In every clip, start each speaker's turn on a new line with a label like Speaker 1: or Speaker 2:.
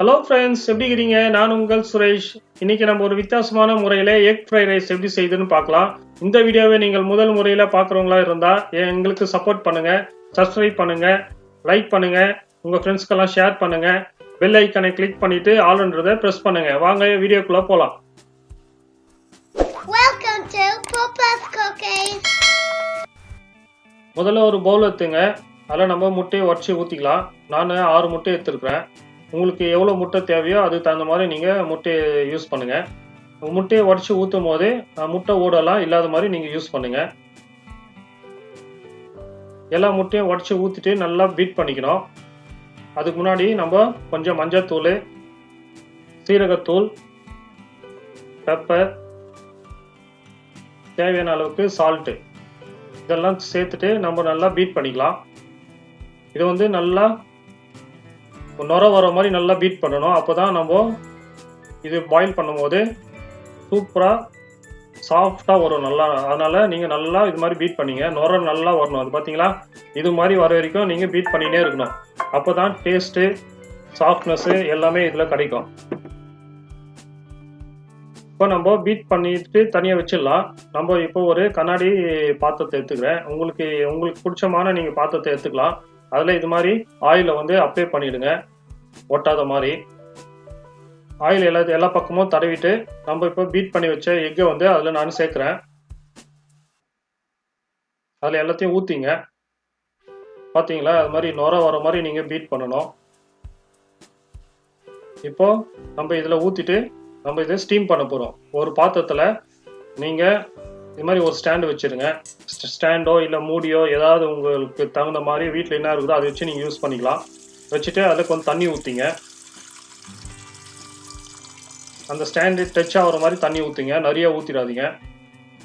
Speaker 1: Hello friends, எப்படி இருக்கிறீங்க? நான் உங்கள் சுரேஷ். இன்னைக்கு நம்ம ஒரு வித்தியாசமான முறையில் எக் ஃப்ரைட் ரைஸ் எப்படி செய்யுதுன்னு பார்க்கலாம். இந்த வீடியோவை நீங்கள் முதல் முறையில் பார்க்குறவங்களா இருந்தால் எங்களுக்கு சப்போர்ட் பண்ணுங்கள், சப்ஸ்கிரைப் பண்ணுங்கள், லைக் பண்ணுங்கள், உங்கள் ஃப்ரெண்ட்ஸ்க்கெல்லாம் ஷேர் பண்ணுங்கள், பெல் ஐக்கனை கிளிக் பண்ணிவிட்டு ஆல்ன்றதை ப்ரெஸ் பண்ணுங்கள். வாங்க வீடியோக்குள்ளே போகலாம். முதல்ல ஒரு பவுல் எடுத்துங்க. அதில் நம்ம முட்டையை உடச்சி ஊற்றிக்கலாம். நான் 6 முட்டை எடுத்துருக்குறேன். உங்களுக்கு எவ்வளோ முட்டை தேவையோ அதுக்கு தகுந்த மாதிரி நீங்கள் முட்டையை யூஸ் பண்ணுங்கள். முட்டையை உடச்சி ஊற்றும் போது முட்டை ஓடலாம் இல்லாத மாதிரி நீங்கள் யூஸ் பண்ணுங்கள். எல்லா முட்டையும் உடச்சி ஊற்றிட்டு நல்லா பீட் பண்ணிக்கணும். அதுக்கு முன்னாடி நம்ம கொஞ்சம் மஞ்சத்தூள், சீரகத்தூள், பெப்பர், தேவையான அளவுக்கு சால்ட்டு இதெல்லாம் சேர்த்துட்டு நம்ம நல்லா பீட் பண்ணிக்கலாம். இது வந்து நல்லா நுர வர மாதிரி நல்லா பீட் பண்ணணும். அப்போ தான் நம்ம இது பாயில் பண்ணும்போது சூப்பராக சாஃப்டாக வரும் நல்லா. அதனால் நீங்கள் நல்லா இது மாதிரி பீட் பண்ணிங்க. நுர நல்லா வரணும். அது பார்த்தீங்களா, இது மாதிரி வர வரைக்கும் நீங்கள் பீட் பண்ணிகிட்டே இருக்கணும். அப்போ தான் டேஸ்ட்டு, சாஃப்ட்னஸ்ஸு எல்லாமே இதில் கிடைக்கும். இப்போ நம்ம பீட் பண்ணிட்டு தனியாக வச்சிடலாம். நம்ம இப்போ ஒரு கண்ணாடி பாத்திரத்தை எடுத்துக்கிறேன். உங்களுக்கு பிடிச்சமான நீங்கள் பாத்திரத்தை எடுத்துக்கலாம். அதில் இது மாதிரி ஆயிலை வந்து அப்ளை பண்ணிவிடுங்க, ஒட்டாத மாதிரி. ஆயில் எல்லா பக்கமும் தடவிட்டு நம்ம இப்போ பீட் பண்ணி வச்ச எக்கை வந்து அதில் நான் சேர்க்குறேன். அதில் எல்லாத்தையும் ஊற்றிங்க. பார்த்தீங்களா, அது மாதிரி நுர வர மாதிரி நீங்கள் பீட் பண்ணணும். இப்போ நம்ம இதில் ஊற்றிட்டு நம்ம இதை ஸ்டீம் பண்ண போகிறோம். ஒரு பாத்திரத்தில் நீங்கள் இது மாதிரி ஒரு ஸ்டாண்டு வச்சுருங்க. ஸ்டாண்டோ இல்லை மூடியோ ஏதாவது உங்களுக்கு தகுந்த மாதிரி வீட்டில் என்ன இருக்குதோ அதை வச்சு நீங்கள் யூஸ் பண்ணிக்கலாம். வச்சுட்டு அதில் கொஞ்சம் தண்ணி ஊற்றிங்க. அந்த ஸ்டாண்டு டச் ஆகிற மாதிரி தண்ணி ஊற்றிங்க, நிறைய ஊற்றிடாதீங்க.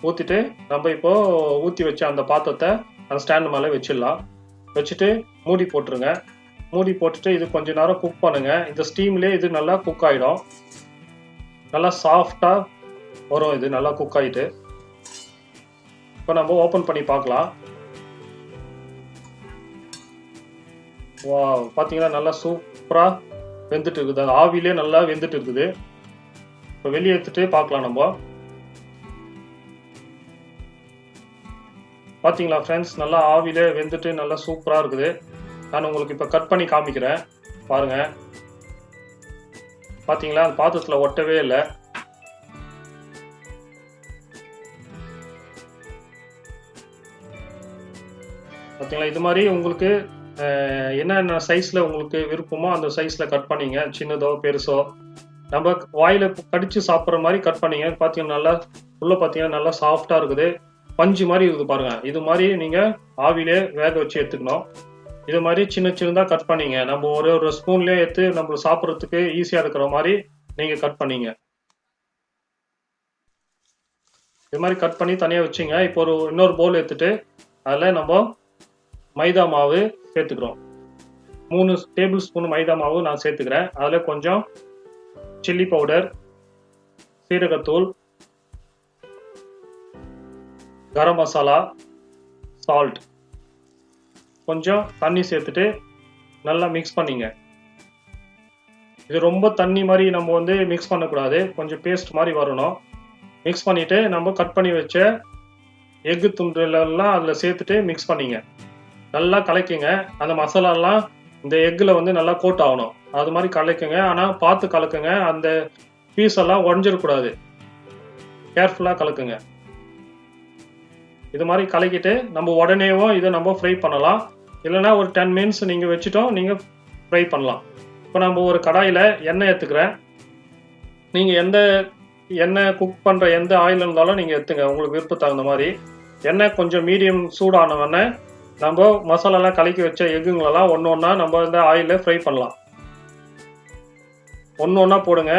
Speaker 1: ஊற்றிட்டு நம்ம இப்போது ஊற்றி வச்ச அந்த பாத்திரத்தை அந்த ஸ்டாண்டு மேலே வச்சிடலாம். வச்சுட்டு மூடி போட்டுருங்க. மூடி போட்டுட்டு இது கொஞ்சம் நேரம் குக் பண்ணுங்கள். இந்த ஸ்டீம்லேயே இது நல்லா குக் ஆகிடும். நல்லா சாஃப்டாக வரும். இது நல்லா குக் ஆகிட்டு இப்போ நம்ம ஓப்பன் பண்ணி பார்க்கலாம். வா, பார்த்தீங்கன்னா நல்லா சூப்பராக வெந்துட்டு இருக்குது. அது ஆவிலே நல்லா வெந்துட்டு இருக்குது. இப்போ வெளியே எடுத்துட்டு பார்க்கலாம். நம்ம பார்த்தீங்களா ஃப்ரெண்ட்ஸ், நல்லா ஆவிலே வெந்துட்டு நல்லா சூப்பராக இருக்குது. நான் உங்களுக்கு இப்போ கட் பண்ணி காமிக்கிறேன் பாருங்கள். பார்த்தீங்களா, அந்த பாத்திரத்தில் ஒட்டவே இல்லை. பார்த்தீங்களா, இது மாதிரி உங்களுக்கு என்னென்ன சைஸில் உங்களுக்கு விருப்பமோ அந்த சைஸில் கட் பண்ணிங்க. சின்னதோ பெருசோ நம்ம வாயில் கடிச்சு சாப்பிட்ற மாதிரி கட் பண்ணிங்க. பார்த்தீங்கன்னா நல்லா உள்ளே பார்த்தீங்கன்னா நல்லா சாஃப்டாக இருக்குது. பஞ்சு மாதிரி இருக்குது பாருங்கள். இது மாதிரி நீங்கள் ஆவிலே வேக வச்சு எடுத்துக்கணும். இது மாதிரி சின்ன சின்னதாக கட் பண்ணிங்க. நம்ம ஒரு ஸ்பூன்லேயே எடுத்து நம்ம சாப்பிட்றதுக்கு ஈஸியாக இருக்கிற மாதிரி நீங்கள் கட் பண்ணிங்க. இது மாதிரி கட் பண்ணி தனியாக வச்சுங்க. இப்போ இன்னொரு பவுல் எடுத்துட்டு அதில் நம்ம மைதா மாவு சேர்த்துக்கிறோம். 3 டேபிள் ஸ்பூன் மைதா மாவு நான் சேர்த்துக்கிறேன். அதில் கொஞ்சம் சில்லி பவுடர், சீரகத்தூள், கரம் மசாலா, சால்ட், கொஞ்சம் தண்ணி சேர்த்துட்டு நல்லா மிக்ஸ் பண்ணிங்க. இது ரொம்ப தண்ணி மாதிரி நம்ம வந்து மிக்ஸ் பண்ணக்கூடாது, கொஞ்சம் பேஸ்ட் மாதிரி வரணும். மிக்ஸ் பண்ணிவிட்டு நம்ம கட் பண்ணி வச்ச எக்கு துண்டுலாம் அதில் சேர்த்துட்டு மிக்ஸ் பண்ணிங்க. நல்லா கலக்குங்க. அந்த மசாலாலாம் இந்த எக்கில் வந்து நல்லா கோட் ஆகணும். அது மாதிரி கலக்குங்க. ஆனால் பார்த்து கலக்குங்க. அந்த பீஸ் எல்லாம் உடஞ்சிடக்கூடாது. கேர்ஃபுல்லாக கலக்குங்க. இது மாதிரி கலக்கிட்டு நம்ம உடனேவும் இதை நம்ம ஃப்ரை பண்ணலாம். இல்லைனா ஒரு 10 மினிட்ஸ் நீங்கள் வச்சுட்டோம் நீங்கள் ஃப்ரை பண்ணலாம். இப்போ நம்ம ஒரு கடாயில் எண்ணெய் எடுத்துக்கிறேன். நீங்கள் எந்த எண்ணெய் குக் பண்ணுற எந்த ஆயில் இருந்தாலும் நீங்கள் எடுத்துங்க, உங்களுக்கு விருப்பம் தகுந்த மாதிரி. எண்ணெய் கொஞ்சம் மீடியம் சூடானவொடனே நம்ம மசாலாலாம் கலக்கி வச்ச எக்குங்களெல்லாம் ஒன்று ஒன்றா நம்ம இந்த ஆயிலில் ஃப்ரை பண்ணலாம். ஒன்று ஒன்றா போடுங்க.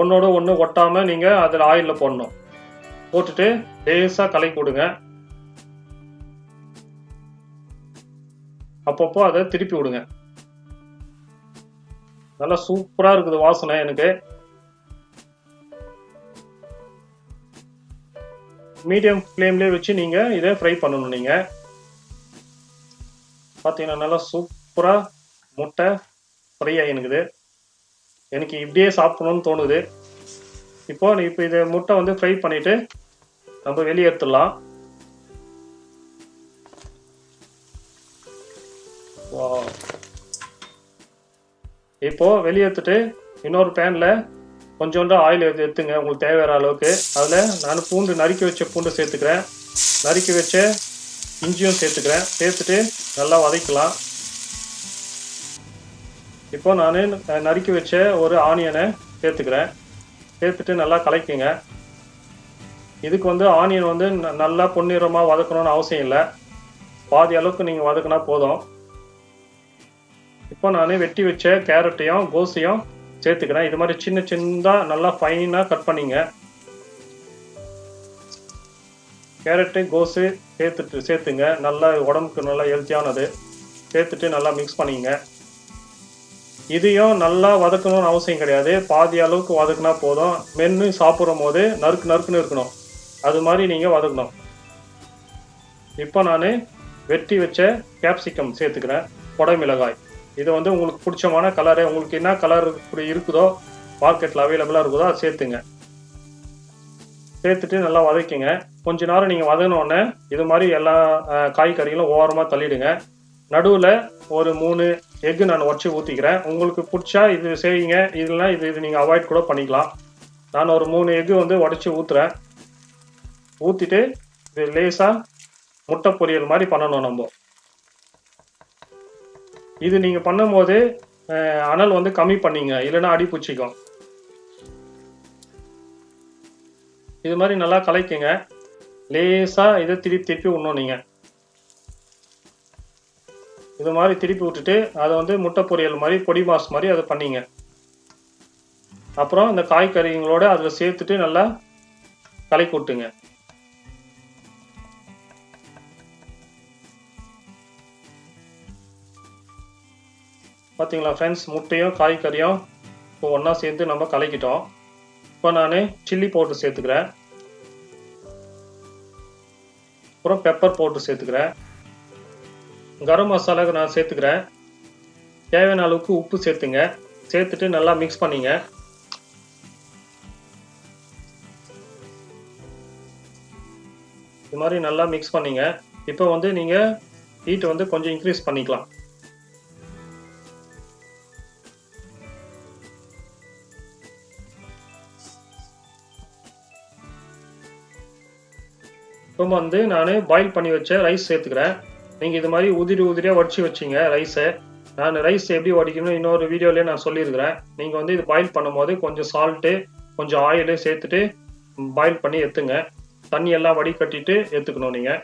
Speaker 1: ஒன்றோட ஒன்று ஒட்டாமல் நீங்கள் அதில் ஆயிலில் போடணும். போட்டுட்டு லேசாக கலக்கி விடுங்க. அப்பப்போ அதை திருப்பி விடுங்க. நல்லா சூப்பராக இருக்குது வாசனை. எனக்கு மீடியம் ஃப்ளேம்லேயே வச்சு நீங்கள் இதை ஃப்ரை பண்ணணும். நீங்கள் பார்த்தீங்கன்னா நல்லா சூப்பராக முட்டை ஃப்ரை ஆகினுக்குது. எனக்கு இப்படியே சாப்பிடணும்னு தோணுது. இப்போ இதை முட்டை வந்து ஃப்ரை பண்ணிட்டு நம்ம வெளியே எடுத்துடலாம். இப்போ வெளியே எடுத்துட்டு இன்னொரு பேன்ல கொஞ்சோண்டு ஆயில் எடுத்துங்க உங்களுக்கு தேவையான அளவுக்கு. அதில் நான் பூண்டு நறுக்கி வச்ச பூண்டு சேர்த்துக்கிறேன், நறுக்கி வச்ச இஞ்சியும் சேர்த்துக்கிறேன். சேர்த்துட்டு நல்லா வதக்கலாம். இப்போ நான் நறுக்கி வச்ச ஒரு ஆனியனை சேர்த்துக்கிறேன். சேர்த்துட்டு நல்லா கலக்குங்க. இதுக்கு வந்து ஆனியன் வந்து நல்லா பொன்னிறமாக வதக்கணும்னு அவசியம் இல்லை, பாதி அளவுக்கு நீங்கள் வதக்கினா போதும். இப்போ நான் வெட்டி வச்ச கேரட்டையும் கோஸையும் சேர்த்துக்கிறேன். இது மாதிரி சின்ன சின்னதாக நல்லா ஃபைனாக கட் பண்ணிங்க. கேரட்டு கோஸு சேர்த்துங்க. நல்லா உடம்புக்கு நல்லா ஹெல்த்தியானது. சேர்த்துட்டு நல்லா மிக்ஸ் பண்ணிங்க. இதையும் நல்லா வதக்கணும்னு அவசியம் கிடையாது, பாதி அளவுக்கு வதக்குனா போதும். மென்று சாப்பிடும் போது நறுக்குன்னு இருக்கணும், அது மாதிரி நீங்கள் வதக்கணும். இப்போ நான் வெட்டி வச்ச கேப்சிகம் சேர்த்துக்கிறேன், கொடை மிளகாய். இது வந்து உங்களுக்கு பிடிச்சமான கலரு, உங்களுக்கு என்ன கலர் இருக்குதோ மார்க்கெட்டில் அவைலபிளாக இருக்குதோ அதை சேர்த்துங்க. சேர்த்துட்டு நல்லா வதக்கிங்க. கொஞ்ச நேரம் நீங்கள் வதங்கினோடனே இது மாதிரி எல்லா காய்கறிகளும் ஓரமாக தள்ளிடுங்க. நடுவில் ஒரு 3 எக்கு நான் உடச்சி ஊற்றிக்கிறேன். உங்களுக்கு பிடிச்சா இது செய்யுங்க, இல்லைனா இது நீங்கள் அவாய்ட் கூட பண்ணிக்கலாம். நான் ஒரு 3 எக்கு வந்து உடச்சி ஊற்றுறேன். ஊற்றிட்டு இது லேசாக முட்டை பொரியல் மாதிரி பண்ணணும் நம்ம. இது நீங்கள் பண்ணும்போது அனல் வந்து கம்மி பண்ணிங்க, இல்லைன்னா அடி பிடிச்சிக்கும். இது மாதிரி நல்லா கலக்குங்க. லேசாக இதை திருப்பி விடணும் நீங்கள். இது மாதிரி திருப்பி விட்டுட்டு அதை வந்து முட்டை பொரியல் மாதிரி பொடி மாஸ் மாதிரி அதை பண்ணிங்க. அப்புறம் இந்த காய்கறிகளோட அதில் சேர்த்துட்டு நல்லா கலக்கி விட்டுங்க. பார்த்தீங்களா ஃப்ரெண்ட்ஸ், முட்டையும் காய்கறியும் இப்போ ஒன்றா சேர்த்து நம்ம கலக்கிட்டோம். இப்போ நான் சில்லி பவுடர் சேர்த்துக்கிறேன், அப்புறம் பெப்பர் பவுடர் சேர்த்துக்கிறேன், கரம் மசாலாவுக்கு நான் சேர்த்துக்கிறேன். தேவையான அளவுக்கு உப்பு சேர்த்துங்க. சேர்த்துட்டு நல்லா மிக்ஸ் பண்ணிங்க. இது மாதிரி நல்லா மிக்ஸ் பண்ணிங்க. இப்போ வந்து நீங்கள் ஹீட்டை வந்து கொஞ்சம் இன்க்ரீஸ் பண்ணிக்கலாம். இப்போ வந்து நான் பாயில் பண்ணி வச்ச ரைஸ் சேர்த்துக்கிறேன். நீங்கள் இது மாதிரி உதிரியாக வடித்து வச்சிங்க ரைஸை. நான் ரைஸ் எப்படி வடிக்கணும்னு இன்னொரு வீடியோலேயே நான் சொல்லியிருக்கிறேன். நீங்கள் வந்து இது பாயில் பண்ணும்போது கொஞ்சம் சால்ட்டு கொஞ்சம் ஆயிலு சேர்த்துட்டு பாயில் பண்ணி எடுத்துங்க. தண்ணி எல்லாம் வடிகட்டிட்டு எடுத்துக்கணும் நீங்கள்.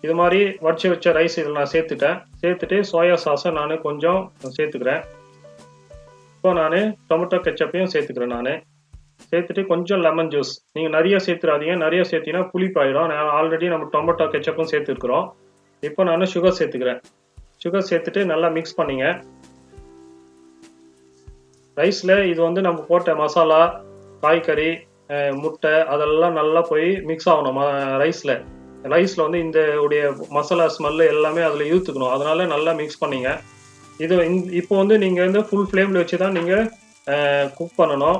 Speaker 1: இது மாதிரி வடித்து வச்ச ரைஸ் இதில் நான் சேர்த்துட்டு சோயா சாஸை நான் கொஞ்சம் சேர்த்துக்கிறேன். இப்போ நான் டொமேட்டோ கெச்சப்பையும் சேர்த்துக்கிறேன். சேர்த்துட்டு கொஞ்சம் லெமன் ஜூஸ். நீங்கள் நிறைய சேர்த்துறாதீங்க, நிறைய சேர்த்தீங்கன்னா புளிப்பாயிடும். நான் ஆல்ரெடி நம்ம டொமேட்டோ கெச்சப்பும் சேர்த்துருக்குறோம். இப்போ நான் சுகர் சேர்த்துக்கிறேன். சுகர் சேர்த்துட்டு நல்லா மிக்ஸ் பண்ணிங்க. ரைஸில் இது வந்து நம்ம போட்ட மசாலா, காய்கறி, முட்டை அதெல்லாம் நல்லா போய் மிக்ஸ் ஆகணும் ரைஸில் வந்து இந்த உடைய மசாலா ஸ்மெல்லு எல்லாமே அதில் இழுத்துக்கணும். அதனால நல்லா மிக்ஸ் பண்ணிங்க. இப்போ வந்து நீங்கள் வந்து ஃபுல் ஃப்ளேமில் வச்சு தான் நீங்கள் குக் பண்ணணும்.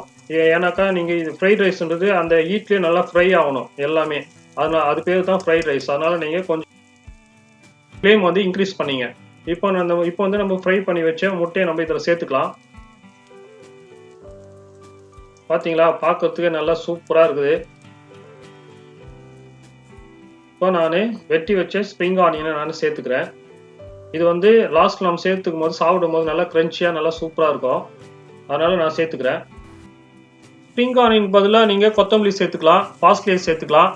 Speaker 1: ஏன்னாக்கா நீங்கள் இது ஃப்ரைட் ரைஸ்ன்றது அந்த ஹீட்லேயே நல்லா ஃப்ரை ஆகணும் எல்லாமே. அதனால் அது பேர் தான் ஃப்ரைட் ரைஸ். அதனால் நீங்கள் கொஞ்சம் ஃப்ளேம் வந்து இன்க்ரீஸ் பண்ணிங்க. இப்போ வந்து நம்ம ஃப்ரை பண்ணி வச்ச முட்டையை நம்ம இதில் சேர்த்துக்கலாம். பார்த்தீங்களா, பார்க்கறதுக்கு நல்லா சூப்பராக இருக்குது. இப்போ நான் வெட்டி வச்ச ஸ்ப்ரிங் ஆனியனை நான் சேர்த்துக்கிறேன். இது வந்து லாஸ்ட்டில் நம்ம சேர்த்துக்கும் போது சாப்பிடும் போது நல்லா க்ரன்ச்சியாக நல்லா சூப்பராக இருக்கும். அதனால் நான் சேர்த்துக்கிறேன். ஸ்ப்ரிங் ஆனியன் பதிலாக நீங்கள் கொத்தமல்லி சேர்த்துக்கலாம், பாஸ்லி சேர்த்துக்கலாம்.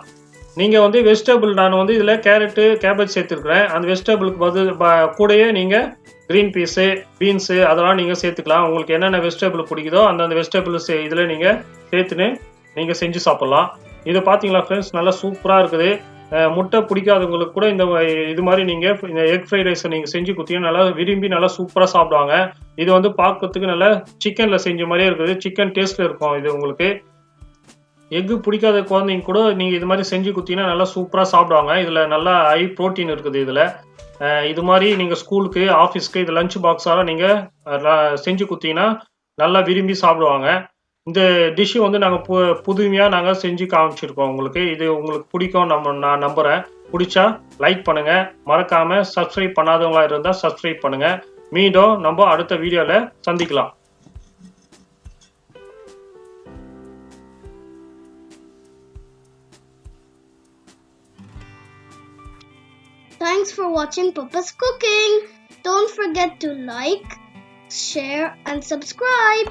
Speaker 1: நீங்கள் வந்து வெஜிடபிள் நான் வந்து இதில் கேரட்டு கேபேஜ் சேர்த்துருக்குறேன். அந்த வெஜிடபிளுக்கு கூடயே நீங்கள் க்ரீன் பீஸு பீன்ஸு அதெல்லாம் நீங்கள் சேர்த்துக்கலாம். உங்களுக்கு என்னென்ன வெஜிடபிள் பிடிக்குதோ அந்தந்த வெஜிடபிள்ஸ் இதில் நீங்கள் சேர்த்துன்னு நீங்கள் செஞ்சு சாப்பிட்லாம். இதை பார்த்தீங்களா ஃப்ரெண்ட்ஸ், நல்லா சூப்பராக இருக்குது. முட்டை பிடிக்காதவங்களுக்கு கூட இது மாதிரி நீங்கள் இந்த எக் ஃப்ரைட் ரைஸை நீங்கள் செஞ்சு கொடுத்தீங்கன்னா நல்லா விரும்பி நல்லா சூப்பராக சாப்பிடுவாங்க. இது வந்து பார்க்கறதுக்கு நல்லா சிக்கனில் செஞ்ச மாதிரியே இருக்குது, சிக்கன் டேஸ்ட்டில் இருக்கும். இது உங்களுக்கு எக்கு பிடிக்காத குழந்தைங்க கூட நீங்கள் இது மாதிரி செஞ்சு கொடுத்தீங்கன்னா நல்லா சூப்பராக சாப்பிடுவாங்க. இதில் நல்லா ஹை ப்ரோட்டீன் இருக்குது. இதில் இது மாதிரி நீங்கள் ஸ்கூலுக்கு ஆஃபீஸ்க்கு இது லஞ்ச் பாக்ஸால் நீங்கள் செஞ்சு கொடுத்தீங்கன்னா நல்லா விரும்பி சாப்பிடுவாங்க. இந்த டிஷ் வந்து நாங்கள் புதுமையாக நாங்கள் செஞ்சு காமிச்சிருக்கோம் உங்களுக்கு. இது உங்களுக்கு பிடிக்கும் நான் நம்புகிறேன். பிடிச்சா லைக் பண்ணுங்க. மறக்காம சப்ஸ்கிரைப் பண்ணாதவங்களா இருந்தால் சப்ஸ்கிரைப் பண்ணுங்க. மீண்டும் நம்ம அடுத்த வீடியோவில் சந்திக்கலாம்.
Speaker 2: Thanks for watching Papa's Cooking. Don't forget to like, share and subscribe.